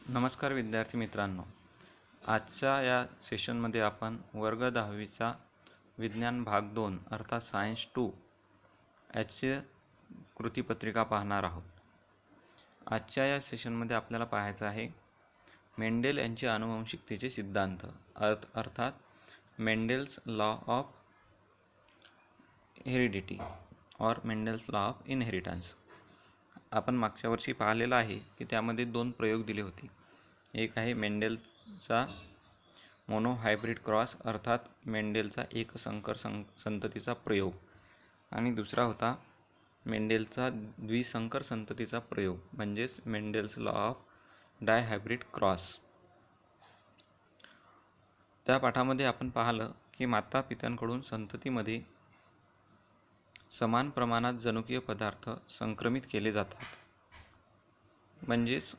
नमस्कार विद्यार्थी मित्रांनो, आजच्या या सेशनमध्ये आपण वर्ग 10वीचा विज्ञान भाग 2 अर्थात सायन्स 2 याची कृतीपत्रिका पाहणार आहोत। आजच्या या सेशनमध्ये आपल्याला पाहायचं आहे मेंडेल यांचे आनुवंशिकतेचे सिद्धांत अर्थात मेंडेल्स लॉ ऑफ हेरिडिटी और मेंडेल्स लॉ ऑफ इनहेरिटन्स। आपण मागच्या वर्षी पाहिलेलं आहे की त्यामध्ये दोन प्रयोग दिले होते। एक आहे मेंडेलचा मोनोहायब्रिड क्रॉस अर्थात मेंडेलचा एकसंकर संततीचा प्रयोग आणि दुसरा होता मेंडेलचा द्विसंकर संततीचा प्रयोग म्हणजेच मेंडेल्स लॉ ऑफ डायहायब्रिड क्रॉस। त्या पाठामध्ये आपण पाहिलं की माता पित्यांकडून संततीमध्ये समान प्रमाणात जनुकीय पदार्थ संक्रमित केले जातात, म्हणजेच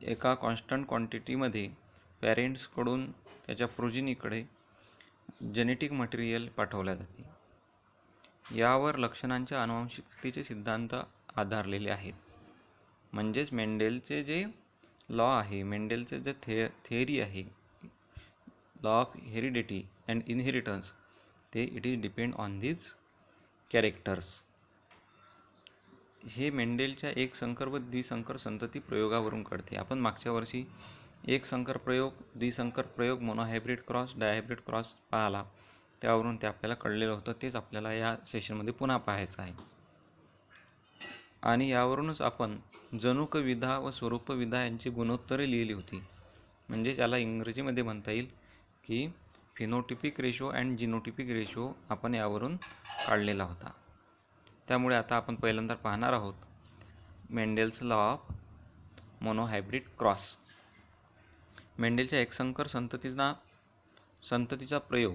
एका कॉन्स्टंट क्वांटिटीमध्ये पॅरेंट्सकडून त्याच्या प्रोजिनीकडे जेनेटिक मटेरियल पाठवले जाते। यावर लक्षणांच्या आनुवंशिकतेचे सिद्धांत आधारलेले आहेत। म्हणजेच मेंडेलचे जे लॉ आहे, मेंडेलचे जे थिअरी आहे law of heredity and inheritance, ते it is depend on this characters. हे मेंडेलच्या एकसंकर व द्विसंकर संतती प्रयोगावरून कळते। आपण मागच्या वर्षी एकसंकर प्रयोग, द्विसंकर प्रयोग, मोनोहायब्रिड क्रॉस, डायहायब्रिड क्रॉस पाहिला, त्यावरून ते आपल्याला कळलेलं होतं। तेच आपल्याला या सेशनमध्ये पुन्हा पाहायचं आहे आणि यावरूनच आपण जनुकविधा व स्वरूपविधा यांची गुणोत्तरे लिहिली होती। म्हणजे त्याला इंग्रजीमध्ये म्हणता येईल की phenotypic ratio and genotypic ratio आपण यावरून काढलेला होता। त्यामुळे आता आपण पहिल्यांदा पाहणार आहोत Mendel's law of monohybrid cross. मेंडेलच्या एकसंकर संततीचा प्रयोग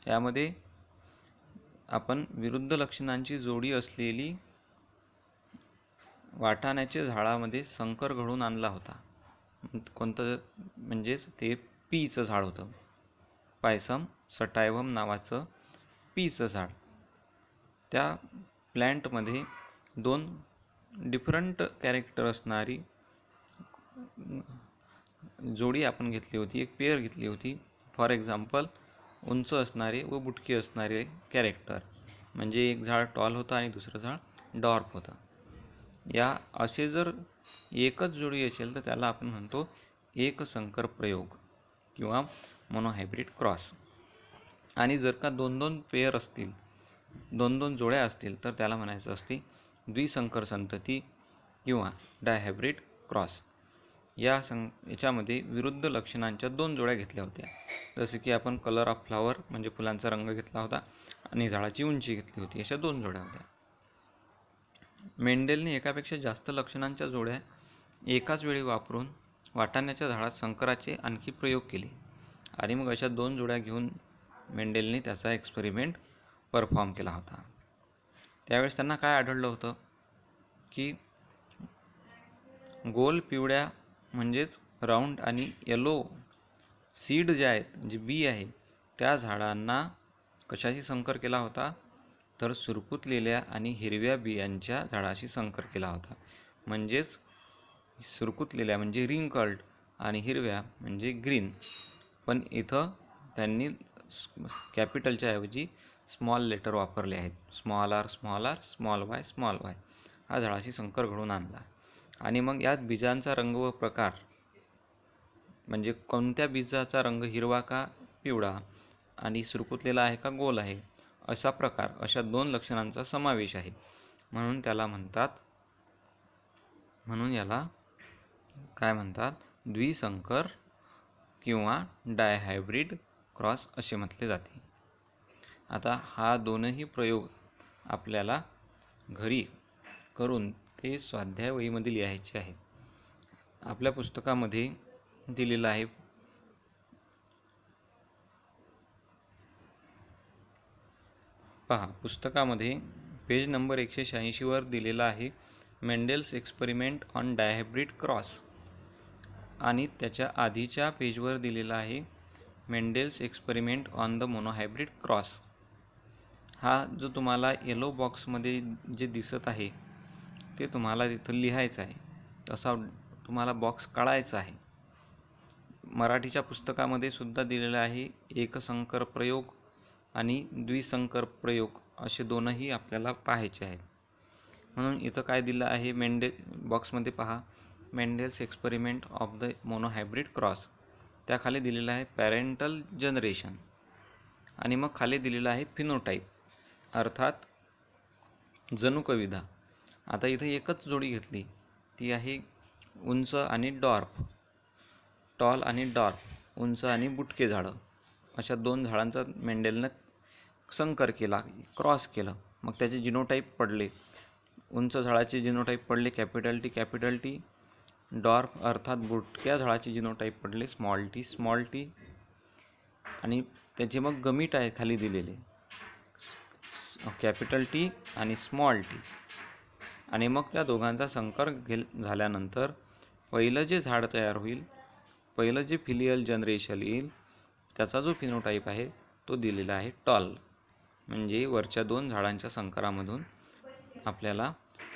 यामध्ये आपण विरुद्ध लक्षणांची जोडी असलेली वाटाण्याच्या झाडामध्ये संकर घडून आणला होता। कोणतं? म्हणजेच ते पीचं झाड होतं, पायसम सटायव्हम नावाचं पीचं झाड। त्या प्लॅन्टमध्ये दोन डिफरंट कॅरेक्टर असणारी जोडी आपण घेतली होती, एक पेअर घेतली होती। फॉर एक्झाम्पल उंच असणारे व बुटके असणारे कॅरेक्टर, म्हणजे एक झाड टॉल होतं आणि दुसरं झाड डॉर्फ होतं। या असे जर एकच जोडी असेल तर त्याला आपण म्हणतो एकसंकर प्रयोग किंवा मोनोहायब्रिड क्रॉस। आणि जर का दोन दोन पेअर असतील, दोन दोन जोड्या असतील, तर त्याला म्हणायचं असते द्विसंकर संतती किंवा डायहायब्रिड क्रॉस। याच्यामध्ये विरुद्ध लक्षणांच्या दोन जोड्या घेतल्या होत्या, जसे की आपण कलर ऑफ फ्लावर म्हणजे फुलांचा रंग घेतला होता आणि झाडाची उंची घेतली होती, अशा दोन जोड्या होत्या। मेंडेलने एकापेक्षा जास्त लक्षणांच्या जोड्या एकाच वेळी वापरून वाटाण्याच्या झाडात संकराचे आणखी प्रयोग केले आणि मग अशा दोन जोड्या घेऊन मेंडेलने त्याचा एक्सपेरिमेंट परफॉर्म केला होता। त्यावेळेस त्यांना काय आढळलं होतं की गोल पिवळ्या म्हणजेच राऊंड आणि येलो सीड जे आहेत, जे बी आहे, त्या झाडांना कशाशी संकर केला होता, तर सुरकुतलेल्या आणि हिरव्या बियांच्या झाडाशी संकर केला होता। म्हणजेच सुरकुतलेल्या म्हणजे रिंकल्ड आणि हिरव्या म्हणजे ग्रीन, पण इथं त्यांनी कॅपिटलच्या ऐवजी स्मॉल लेटर वापरले आहेत, स्मॉल आर, स्मॉल वाय हा झाडाशी संकर घडून आणला। आणि मग यात बीजांचा रंग व प्रकार, म्हणजे कोणत्या बीजाचा रंग हिरवा का पिवळा आणि सुरकुतलेला आहे का गोल आहे, असा प्रकार, अशा दोन लक्षणांचा समावेश आहे। म्हणून याला काय म्हणतात, द्विसंकर किंवा डायहायब्रिड क्रॉस असे म्हटले जाते। आता हा दोनही प्रयोग आपल्याला घरी करून ते स्वाध्याय वहीमध्ये लिहायचे आहे। आपल्या पुस्तकामध्ये दिलेलं आहे, पहा पुस्तकामध्ये पेज नंबर 186 वर दिलेला आहे मेंडेल्स एक्सपेरिमेंट ऑन डायहायब्रिड क्रॉस आणि त्याच्या आधीच्या पेजवर दिलेला आहे Mendel's experiment on the monohybrid cross. हा जो तुम्हाला येलो बॉक्समध्ये जे दिसत आहे ते तुम्हाला तिथं लिहायचं आहे, तसा तुम्हाला बॉक्स काढायचा आहे. मराठीच्या पुस्तकामध्ये सुद्धा दिलेलं आहे एकसंकर प्रयोग आणि द्विसंकर प्रयोग असे दोनही आपल्याला पाहायचे आहेत. म्हणून इथं काय दिलं आहे बॉक्समध्ये पहा, Mendel's experiment of the monohybrid cross. त्याखाली दिलेलं आहे पॅरेंटल जनरेशन आणि मग खाली दिलेलं आहे फिनोटाईप अर्थात जनुकविधा. आता इथं एकच जोडी घेतली, ती आहे उंच आणि डॉर्फ, टॉल आणि डॉर्फ, उंच आणि बुटके झाडं. अशा दोन झाडांचा मेंडेलनं संकर केला, क्रॉस केलं. मग त्याचे जिनोटाईप पडले. उंच झाडाचे जिनोटाईप पडले कॅपिटल टी. डॉर्फ अर्थात बुटक्या झाडाचे जिनोटाईप पडले स्मॉल टी. आणि त्याचे मग गमीट आहे खाली दिलेले कॅपिटल टी आणि स्मॉल टी. आणि मग त्या दोघांचा संकर झाल्यानंतर पहिलं जे झाड तयार होईल, पहिलं जे फिलियल जनरेशन येईल, त्याचा जो फिनोटाईप आहे तो दिलेला आहे टॉल. म्हणजे वरच्या दोन झाडांच्या संकरामधून आपल्याला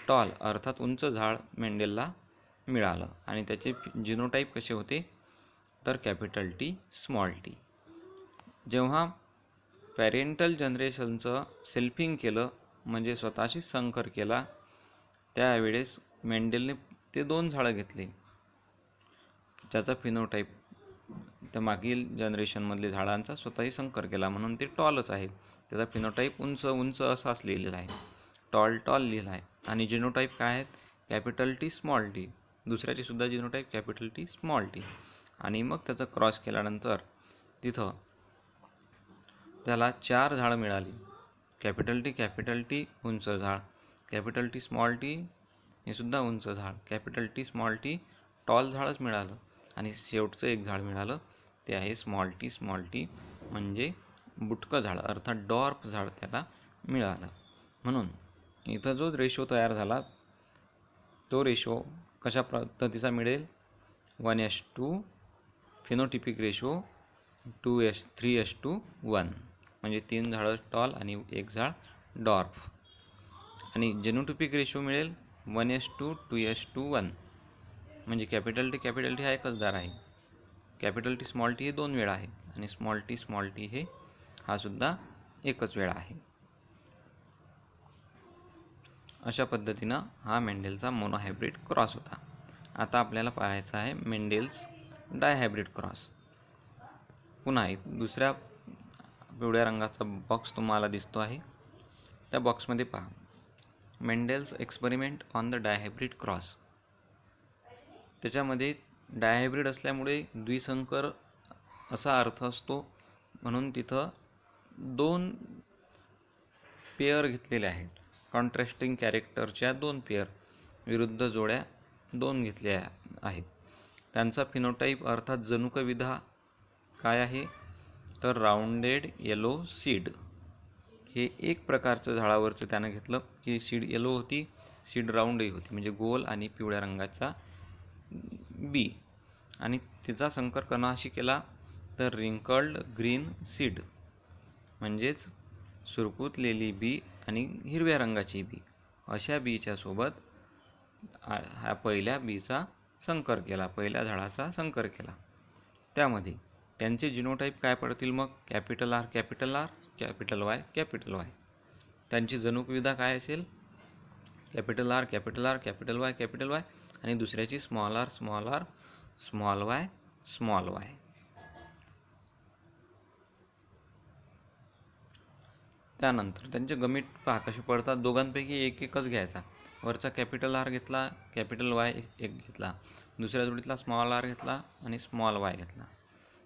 टॉल अर्थात उंच झाड मेंडेलला मिळालं. आणि त्याचे जिनोटाईप कसे होते तर कॅपिटल टी स्मॉल टी. जेव्हा पॅरेंटल जनरेशनचं सेल्फिंग केलं म्हणजे स्वतःशीच संकर केला, त्यावेळेस मेंडेलने ते दोन झाडं घेतले, त्याचा फिनोटाईप त्या मागील जनरेशनमधले झाडांचा स्वतःही संकर केला म्हणून ते टॉलच आहे. त्याचा फिनोटाईप उंच असाच लिहिलेला आहे, टॉल लिहिला आहे. आणि जिनोटाईप काय आहेत कॅपिटल टी स्मॉल टी. दुसऱ्याची सुद्धा जिनोटाईप कॅपिटल टी स्मॉल टी. आणि मग त्याचं क्रॉस केल्यानंतर तिथं त्याला 4 झाडं मिळाली. कॅपिटल टी उंच झाड, कॅपिटल टी स्मॉल टी हे सुद्धा उंच झाड, capital T small T tall झाडच मिळालं. आणि शेवटचं एक झाड मिळालं ते आहे स्मॉल टी म्हणजे बुटकं झाड अर्थात डॉर्फ झाड त्याला मिळालं. म्हणून इथं जो रेशो तयार झाला तो रेशो कशा पद्धतीचा मिळेल 1:2 फिनोटिपिक रेशो 3:1 म्हणजे 3 झाडं टॉल आणि 1 झाड डॉर्फ. आणि जेनोटिपिक रेशो मिळेल 1:2:1 म्हणजे कॅपिटल टी हा एकच दार आहे, कॅपिटल टी स्मॉल टी हे 2 वेळा आहे आणि स्मॉल टी हे हा सुद्धा एकच वेळा आहे. अशा पद्धतीनं हा मेंडेलचा मोनोहायब्रिड क्रॉस होता. आता आपल्याला पाहायचा आहे मेंडेल्स डायहायब्रिड क्रॉस. पुन्हा एक दुसऱ्या पिवळ्या रंगाचा बॉक्स तुम्हाला दिसतो आहे, त्या बॉक्समध्ये पहा Mendel's experiment on the dihybrid cross. त्याच्यामध्ये डायहायब्रिड असल्यामुळे द्विसंकर असा अर्थ असतो, म्हणून तिथं 2 पेअर घेतलेले आहेत. कॉन्ट्रास्टिंग कॅरेक्टरच्या 2 पेअर विरुद्ध जोड्या 2 घेतल्या आहेत. त्यांचा फिनोटाईप अर्थात जनुकविधा काय आहे तर राऊंडेड येलो सीड. हे एक प्रकारचं झाडावरचं त्यानं घेतलं की सीड येलो होती, सीड राऊंडही होती म्हणजे गोल आणि पिवळ्या रंगाचा बी. आणि तिचा संकर कणाशी केला तर रिंकल्ड ग्रीन सीड म्हणजेच सुरकुतलेली बी आणि हिरव्या रंगाची बी अशा बीच्या सोबत हा पहिल्या बीचा संकर केला, पहिल्या झाडाचा संकर केला. त्यामध्ये त्यांचे जिनोटाईप काय पडतील मग कॅपिटल आर कॅपिटल वाय. त्यांची जनुकविधा काय असेल कॅपिटल आर कॅपिटल वाय आणि दुसऱ्याची स्मॉल आर स्मॉल वाय. त्यानंतर त्यांचे गमीट पहा कसे पडतात. दोघांपैकी एकच घ्यायचा. वरचा कॅपिटल आर घेतला, कॅपिटल वाय एक घेतला, दुसऱ्या जोडीतला स्मॉल आर घेतला आणि स्मॉल वाय घेतला.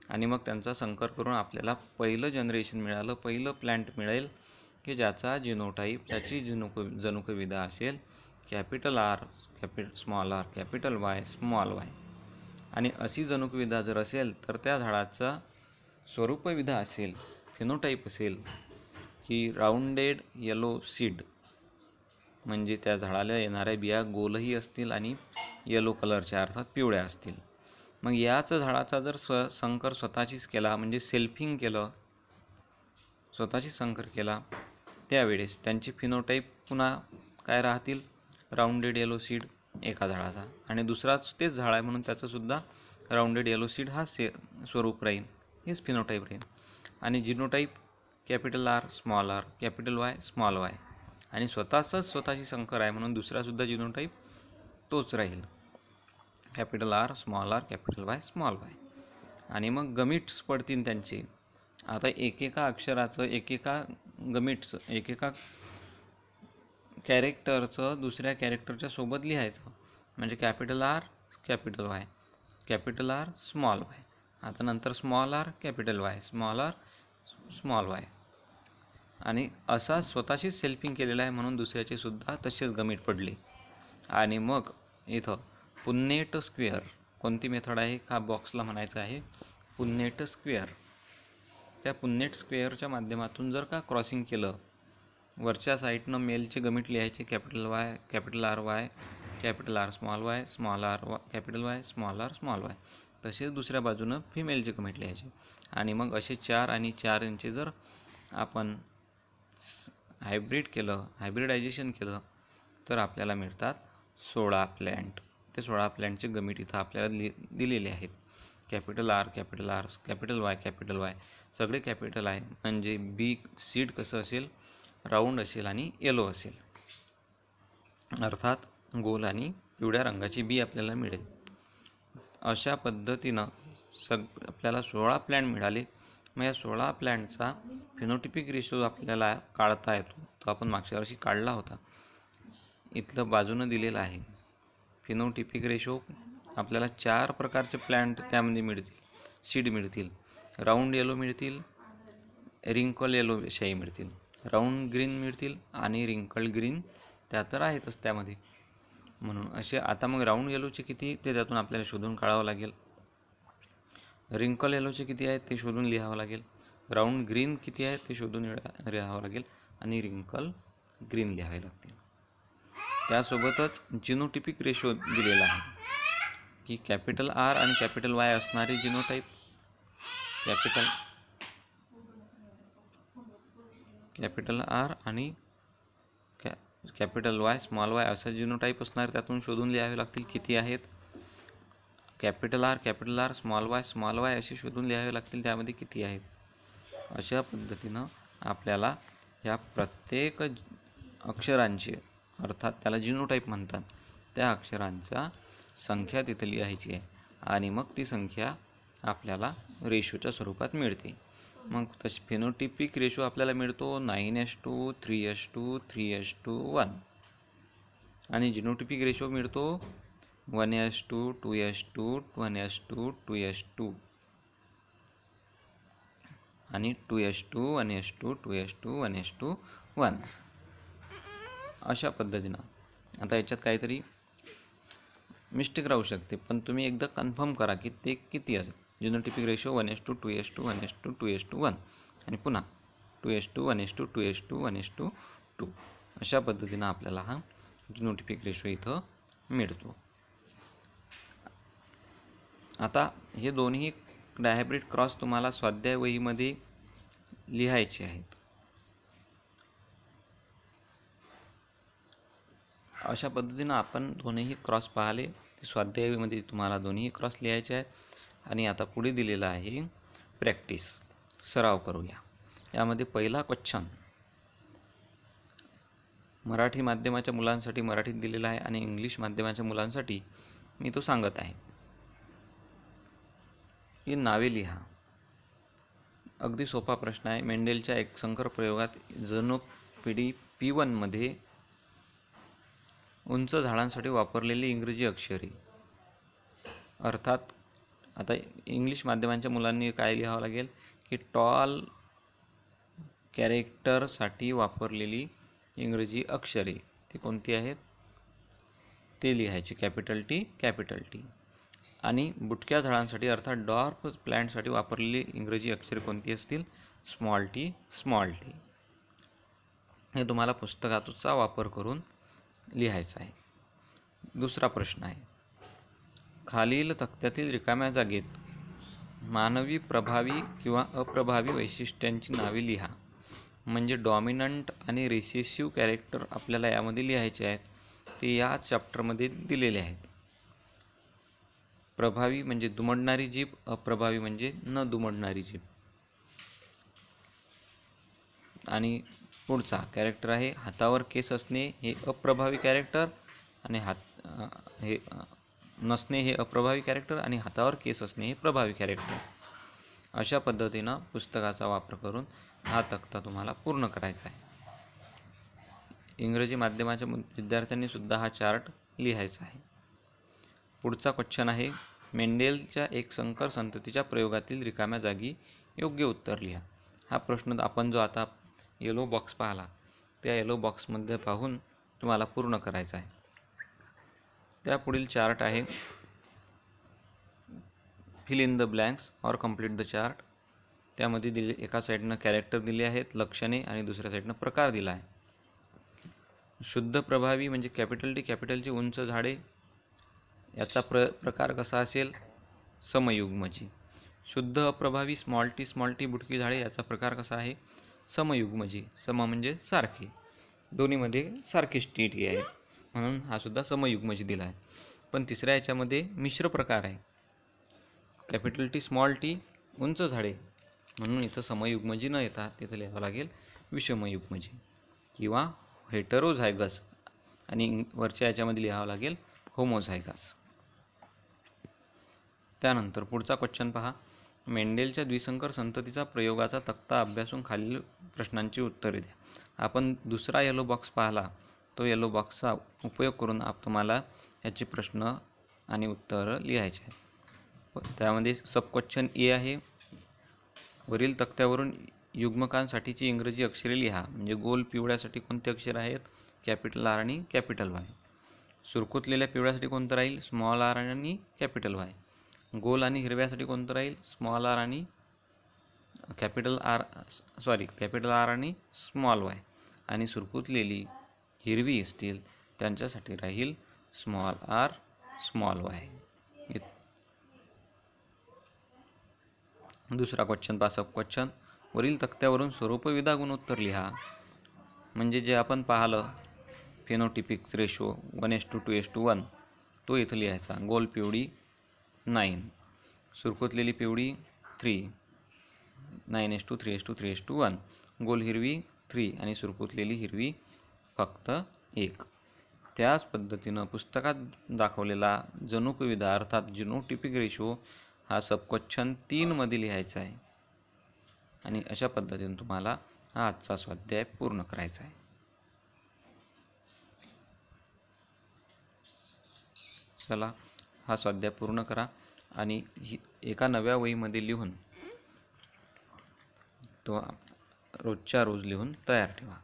आणि मग त्यांचा संकर करून आपल्याला पहिलं जनरेशन मिळालं, पहिलं प्लॅन्ट मिळेल की ज्याचा जिनोटाईप त्याची जनुकविधा असेल capital R small R capital Y small Y. आणि अशी जनुकविधा जर असेल तर त्या झाडाचा स्वरूपविधा असेल, फिनोटाईप असेल की राऊंडेड येलो सीड म्हणजे त्या झाडाला येणाऱ्या बिया गोलही असतील आणि येलो कलरच्या अर्थात पिवळ्या असतील. मग याच झाडाचा जर संकर स्वतःचीच केला म्हणजे सेल्फिंग केलं, स्वतःची संकर केला, त्यावेळेस त्यांची फिनोटाईप पुन्हा काय राहतील राऊंडेड येलो सीड एका झाडाचा, आणि दुसराच तेच झाड आहे म्हणून त्याचंसुद्धा राऊंडेड येलो सीड हा स्वरूप राहील, हेच फिनोटाईप राहील. आणि genotype capital R capital Y small Y, आणि स्वतःची संकर आहे म्हणून दुसरासुद्धा जिनोटाईप तोच राहील, capital R capital Y small Y. आणि मग गमिट्स पडतील त्यांचे. आता एकेका अक्षराचं, एकेका कॅरेक्टरचं दुसऱ्या कॅरेक्टरच्या सोबत लिहायचं, म्हणजे capital R capital Y, capital R small Y. आता नंतर small R capital Y, small R small Y. आणि असा स्वतःशीच सेल्फिंग केलेला आहे म्हणून दुसऱ्याचे सुद्धा तसेच गमिट पडले. आणि मग इथं पुन्नेट स्क्वेअर कोणती मेथड आहे का बॉक्सला म्हणायचं आहे पुन्नेट स्क्वेअर. त्या पुन्नेट स्क्वेअरच्या माध्यमातून जर का क्रॉसिंग केलं, वरच्या साईडनं मेलचे गमिट लिहायचे capital Y capital R Y, capital R small R capital Y small Y. तसेच दुसऱ्या बाजूनं फिमेलचे गमिट लिहायचे. आणि मग असे 4 आणि 4 यांचे जर आपण हायब्रिडायझेशन केलं तर आपल्याला मिळतात 16 प्लॅन्ट. ते 16 प्लॅन्टचे गमिट इथं आपल्याला दिलेले आहेत. कॅपिटल आर कॅपिटल वाय सगळे कॅपिटल आहे, म्हणजे बी सीड कसं असेल, राऊंड असेल आणि येलो असेल, अर्थात गोल आणि पिवळ्या रंगाची बी आपल्याला मिळेल. अशा पद्धतीनं आपल्याला 16 प्लॅन्ट मिळाले. मग या 16 प्लॅन्टचा फिनोटिपिक रेशो आपल्याला काढता येतो, तो आपण मागच्या वर्षी काढला होता, इथलं बाजूनं दिलेलं आहे. फिनोटिपिक रेशो आपल्याला 4 प्रकारचे प्लॅन्ट त्यामध्ये मिळतील, सीड मिळतील. राऊंड येलो मिळतील, रिंकल येलो शाई मिळतील, राऊंड ग्रीन मिळतील आणि रिंकल्ड ग्रीन त्या तर आहेतच त्यामध्ये. म्हणून असे आता मग राऊंड येलोचे किती ते त्यातून आपल्याला शोधून काढावं लागेल, रिंकल येलोचे किती आहेत ते शोधून लिहावं लागेल, राऊंड ग्रीन किती आहेत ते शोधून लिहावं लागेल, आणि रिंकल ग्रीन लिहावे लागतील. त्यासोबतच जिनोटिपिक रेशो दिलेला आहे की कॅपिटल आर आणि कॅपिटल वाय असणारे जिनोटाईप, कॅपिटल आर आणि कॅपिटल वाय स्मॉल वाय असं जिनोटाईप असणारे त्यातून शोधून लिहावे लागतील किती आहेत. कॅपिटल आर स्मॉल वाय असे शोधून लिहावे लागतील, त्यामध्ये किती आहेत. अशा पद्धतीनं आपल्याला ह्या प्रत्येक अक्षरांची, अर्थात त्याला जिनोटाईप म्हणतात, त्या अक्षरांचा संख्या तिथं लिहायची आहे, आणि मग ती संख्या आपल्याला रेशोच्या स्वरूपात मिळते. मग तशी फिनोटिपिक रेशो आपल्याला मिळतो 9:2, 3:2, 3:1, आणि जिनोटिपिक रेशो मिळतो 1:2, 2:2, 1:2, 2:2, आणि 2:2, 1:2, 2:2, 1:1. अशा पद्धतीनं. आता याच्यात काहीतरी मिस्टेक राहू शकते, पण तुम्ही एकदा कन्फर्म करा की ते किती असेल. जिनोटिपिक रेशो 1:2, 2:2, 1:2, 2:1, आणि पुन्हा 2:2, 1:2, 2:2, 1:2. अशा पद्धतीनं आपल्याला हा जिनोटिपिक रेशो इथं मिळतो. आता हे दोन्ही डायहायब्रिड क्रॉस तुम्हाला स्वाध्याय वहीमध्ये लिहायचे आहेत. अशा पद्धतीनं आपण दोन्ही क्रॉस पाहिले, ते स्वाध्यायामध्ये तुम्हाला दोन्ही क्रॉस लिहायचे आहेत. आणि आता पुढे दिलेलं आहे प्रॅक्टिस, सराव करूया. यामध्ये पहिला क्वेश्चन मराठी माध्यमाच्या मुलांसाठी मराठीत दिलेला आहे, आणि इंग्लिश माध्यमाच्या मुलांसाठी मी तो सांगत आहे. ही नावे लिहा. अगदी सोपा प्रश्न आहे. मेंडेलच्या एक संकर प्रयोगात जनोपिडी P1 मध्ये उंच झाडांसाठी वापरलेली इंग्रजी अक्षरे, अर्थात आता इंग्लिश माध्यमांच्या मुलांनी काय लिहावं लागेल की टॉल कॅरेक्टरसाठी वापरलेली इंग्रजी अक्षरे ती कोणती आहेत ते लिहायचे, कॅपिटल टी. आणि बुटक्या झाडांसाठी अर्थात डॉर्फ प्लांटसाठी वापरलेली इंग्रजी अक्षरे कोणती असतील, स्मॉल टी. हे तुम्हाला पुस्तकाचा वापर करून लिहायचं आहे. दुसरा प्रश्न आहे, खालील तक्त्यातील रिकाम्या जागेत मानवी प्रभावी किंवा अप्रभावी वैशिष्ट्यांची नावे लिहा. म्हणजे डॉमिनंट आणि रिसेसिव्ह कॅरेक्टर आपल्याला यामध्ये लिहायचे आहेत. ते या चॅप्टरमध्ये दिलेले आहेत. प्रभावी म्हणजे दुमडणारी जीभ, अप्रभावी म्हणजे न दुमडणारी जीभ. आणि पुढचा कॅरेक्टर आहे हातावर केस असणे हे अप्रभावी कॅरेक्टर आणि नसणे हे अप्रभावी कॅरेक्टर आणि हातावर केस असणे हे प्रभावी कॅरेक्टर. अशा पद्धतीनं पुस्तकाचा वापर करून हा तक्ता तुम्हाला पूर्ण करायचा आहे. इंग्रजी माध्यमाच्या विद्यार्थ्यांनी सुद्धा हा चार्ट लिहायचा आहे. पुढचा क्वेश्चन आहे मेंडेलच्या एक संकर संततीच्या प्रयोगातील रिकाम्या जागी योग्य उत्तर लिहा. हा प्रश्न आपण जो आता येलो बॉक्स पाहिला त्या येलो बॉक्समध्ये पाहून तुम्हाला पूर्ण करायचा आहे. त्यापुढील चार्ट आहे fill in the blanks or complete the chart. त्यामध्ये एका साईडनं कॅरेक्टर दिले आहेत, लक्षणे, आणि दुसऱ्या साईडनं प्रकार दिला आहे. शुद्ध प्रभावी म्हणजे कॅपिटल टी कॅपिटल ची उंच झाडे, याचा प्रकार कसा असेल? समयुग्मजी. शुद्ध अप्रभावी स्मॉल टी बुटकी झाडे, याचा प्रकार कसा आहे? समयुग्मजी. सम म्हणजे सारखे, दोन्हीमध्ये सारखीच टी आहे म्हणून हा सुद्धा समयुग्मजी दिला आहे. पण तिसऱ्या याच्यामध्ये मिश्र प्रकार आहे, कॅपिटल टी स्मॉल टी उंच झाडे, म्हणून इथं समयुग्मजी न येता तिथं लिहावं लागेल विषमयुग्मजी किंवा हेटरोझायगस, आणि वरच्या याच्यामध्ये लिहावं लागेल होमोझायगस. त्यानंतर पुढचा क्वेश्चन पहा. मेंडेलच्या द्विसंकर संततीचा प्रयोगाचा तक्ता अभ्यासून खालील प्रश्नांची उत्तरे द्या. आपण दुसरा येलो बॉक्स पाहिला, तो येलो बॉक्सचा उपयोग करून तुम्हाला याचे प्रश्न आणि उत्तरं लिहायचे आहेत. त्यामध्ये सब क्वेश्चन ए आहे. वरील तक्त्यावरून युग्मकांसाठीची इंग्रजी अक्षरे लिहा. म्हणजे गोल पिवळ्यासाठी कोणते अक्षर आहेत? कॅपिटल आर आणि कॅपिटल वाय. सुरकुतलेल्या पिवळ्यासाठी कोणतं राहील? स्मॉल आर आणि कॅपिटल वाय. गोल आणि हिरव्यासाठी कोणतं राहील? स्मॉल आर आणि कॅपिटल आर आणि स्मॉल वाय. आणि सुरकुतलेली हिरवी असतील त्यांच्यासाठी राहील स्मॉल आर स्मॉल वाय. दुसरा क्वेश्चन पहा, सब क्वेश्चन. वरील तक्त्यावरून स्वरूपविधा गुणोत्तर लिहा. म्हणजे जे आपण पाहिलं फेनोटिपिक रेशो 1:2:1 तो इथं लिहायचा. गोल पिवळी 9, सुरकुतलेली पिवळी 3, 9:3:3:1. गोल हिरवी 3 आणि सुरकुतलेली हिरवी फक्त 1. त्याच पद्धतीनं पुस्तकात दाखवलेला जनुकविधा अर्थात जिनोटिपिक रेशो हा सब क्वेश्चन 3 मध्ये लिहायचा आहे. आणि अशा पद्धतीने तुम्हाला हा आजचा स्वाध्याय पूर्ण करायचा आहे. चला हा स्वाध्याय पूर्ण करा आणि एका नव्या वहीमध्ये लिहून तो रोजच्या रोज लिहून तयार ठेवा.